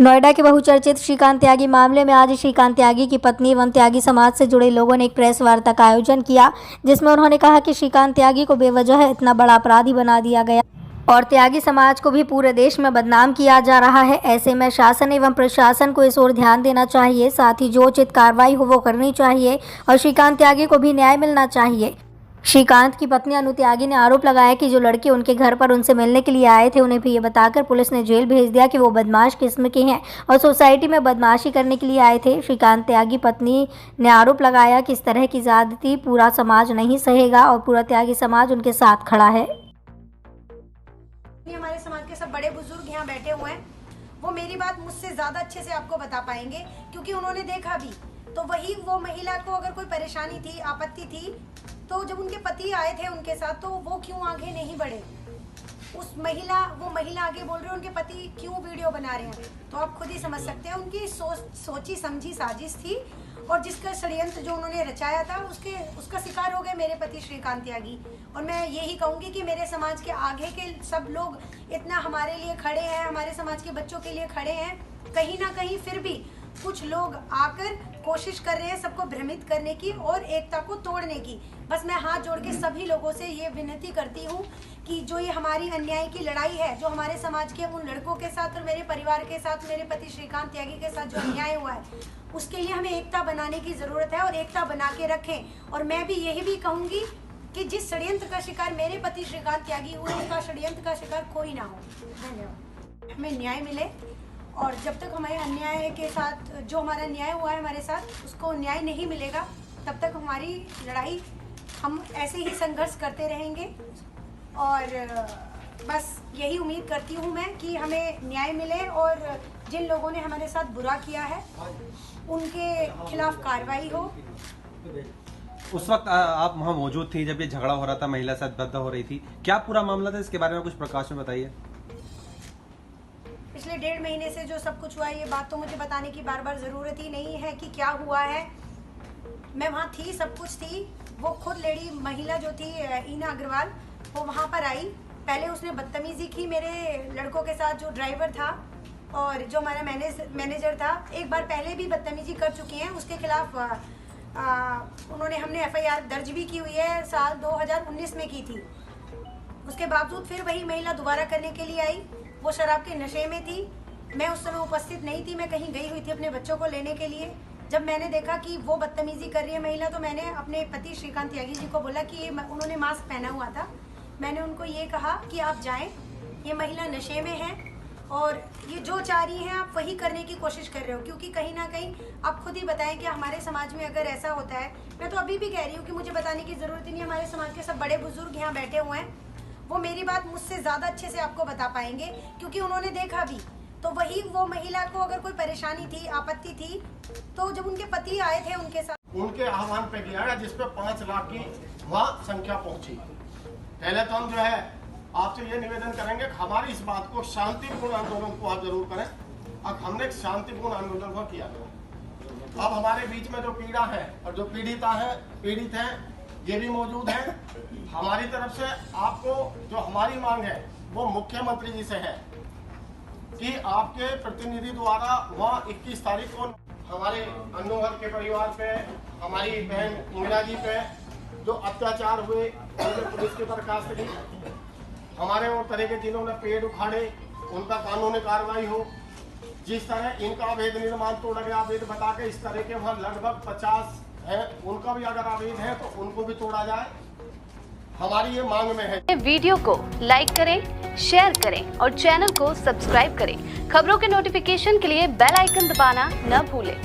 नोएडा के बहुचर्चित श्रीकांत त्यागी मामले में आज श्रीकांत त्यागी की पत्नी एवं त्यागी समाज से जुड़े लोगों ने एक प्रेस वार्ता का आयोजन किया, जिसमें उन्होंने कहा कि श्रीकांत त्यागी को बेवजह इतना बड़ा अपराधी बना दिया गया और त्यागी समाज को भी पूरे देश में बदनाम किया जा रहा है। ऐसे में शासन एवं प्रशासन को इस ओर ध्यान देना चाहिए, साथ ही जो उचित कार्रवाई हो वो करनी चाहिए और श्रीकांत त्यागी को भी न्याय मिलना चाहिए। श्रीकांत की पत्नी अनु त्यागी ने आरोप लगाया कि जो लड़के उनके घर पर उनसे मिलने के लिए आए थे, उन्हें भी ये बताकर पुलिस ने जेल भेज दिया कि वो बदमाश किस्म के हैं और सोसाइटी में बदमाशी करने के लिए आए थे। श्रीकांत त्यागी पत्नी ने आरोप लगाया कि इस तरह की ज्यादती पूरा समाज नहीं सहेगा और पूरा त्यागी समाज उनके साथ खड़ा है। हमारे समाज के सब बड़े बुजुर्ग यहाँ बैठे हुए हैं, वो मेरी बात मुझसे ज्यादा अच्छे से आपको बता पाएंगे, क्योंकि उन्होंने देखा भी। तो वही वो महिला को अगर कोई परेशानी थी, आपत्ति थी, तो जब उनके पति आए थे उनके साथ, तो वो क्यों आगे नहीं बढ़े? वो महिला आगे बोल रहे हैं, उनके पति क्यों वीडियो बना रहे हैं? तो आप खुद ही समझ सकते हैं उनकी सोची समझी साजिश थी और जिसका षड्यंत्र जो उन्होंने रचाया था उसका शिकार हो गए मेरे पति श्रीकांत त्यागी। और मैं यही कहूँगी कि मेरे समाज के आगे के सब लोग इतना हमारे लिए खड़े हैं, हमारे समाज के बच्चों के लिए खड़े हैं, कहीं ना कहीं फिर भी कुछ लोग आकर कोशिश कर रहे हैं सबको भ्रमित करने की और एकता को तोड़ने की। बस मैं हाथ जोड़ के सभी लोगों से ये विनती करती हूँ कि जो ये हमारी अन्याय की लड़ाई है, जो हमारे समाज के उन लड़कों के साथ और मेरे परिवार के साथ, मेरे पति श्रीकांत त्यागी के साथ जो अन्याय हुआ है, उसके लिए हमें एकता बनाने की ज़रूरत है और एकता बना के रखें। और मैं भी यही भी कहूँगी कि जिस षड्यंत्र का शिकार मेरे पति श्रीकांत त्यागी हुए, उसका षड्यंत्र का शिकार कोई ना हो। धन्यवाद। हमें न्याय मिले और जब तक हमारे अन्याय के साथ, जो हमारा न्याय हुआ है हमारे साथ, उसको न्याय नहीं मिलेगा, तब तक हमारी लड़ाई हम ऐसे ही संघर्ष करते रहेंगे। और बस यही उम्मीद करती हूँ मैं कि हमें न्याय मिले और जिन लोगों ने हमारे साथ बुरा किया है उनके खिलाफ कार्रवाई हो। उस वक्त आप वहाँ मौजूद थी जब ये झगड़ा हो रहा था, महिला से बदला हो रही थी, क्या पूरा मामला था? इसके बारे में कुछ प्रकाश में बताइए। पिछले 1.5 महीने से जो सब कुछ हुआ है, ये बात तो मुझे बताने की बार बार ज़रूरत ही नहीं है कि क्या हुआ है। मैं वहाँ थी, सब कुछ थी। वो खुद लेडी महिला जो थी ईना अग्रवाल, वो वहाँ पर आई। पहले उसने बदतमीज़ी की मेरे लड़कों के साथ, जो ड्राइवर था और जो हमारा मैनेजर था। एक बार पहले भी बदतमीज़ी कर चुकी हैं, उसके खिलाफ हमने FIR दर्ज भी की हुई है, साल 2019 में की थी। उसके बावजूद फिर वही महिला दोबारा करने के लिए आई। वो शराब के नशे में थी। मैं उस समय उपस्थित नहीं थी, मैं कहीं गई हुई थी अपने बच्चों को लेने के लिए। जब मैंने देखा कि वो बदतमीजी कर रही है महिला, तो मैंने अपने पति श्रीकांत त्यागी जी को बोला कि उन्होंने मास्क पहना हुआ था, मैंने उनको ये कहा कि आप जाएं, ये महिला नशे में है और ये जो चाह रही हैं आप वही करने की कोशिश कर रहे हो। क्योंकि कहीं ना कहीं आप खुद ही बताएं कि हमारे समाज में अगर ऐसा होता है, मैं तो अभी भी कह रही हूँ कि मुझे बताने की ज़रूरत ही नहीं, हमारे समाज के सब बड़े बुजुर्ग यहाँ बैठे हुए हैं, वो मेरी बात मुझसे ज़्यादा अच्छे से आपको बता पाएंगे, क्योंकि उन्होंने देखा भी। तो वही वो महिला को अगर कोई परेशानी थी, आपत्ति थी, तो जब उनके पति आए थे उनके साथ, उनके आह्वान पे गया है, जिसपे 5 लाख की वहाँ संख्या पहुंची। पहले तो हम जो है आपसे ये निवेदन करेंगे कि हमारी इस बात को शांतिपूर्ण आंदोलन को आप जरूर करें। अब हमने एक शांतिपूर्ण आंदोलन को किया। अब हमारे बीच में जो पीड़ा है और जो पीड़ित है ये भी मौजूद है। हमारी तरफ से आपको जो हमारी मांग है वो मुख्यमंत्री जी से है कि आपके प्रतिनिधि द्वारा वहाँ 21 तारीख को हमारे अनोहर के परिवार पे, हमारी बहन इंदिरा जी पे जो अत्याचार हुए, उनके पुलिस की दरखास्त की, हमारे और तरह के जिन्होंने पेड़ उखाड़े, उनका कानूनी कार्रवाई हो। जिस तरह इनका अवैध निर्माण तोड़ा गया, अवैध बता के, इस तरह के वहाँ लगभग 50 है, उनका भी अगर अवैध है तो उनको भी तोड़ा जाए, हमारी ये मांग में है। वीडियो को लाइक करें, शेयर करें और चैनल को सब्सक्राइब करें। खबरों के नोटिफिकेशन के लिए बेल आइकन दबाना न भूलें।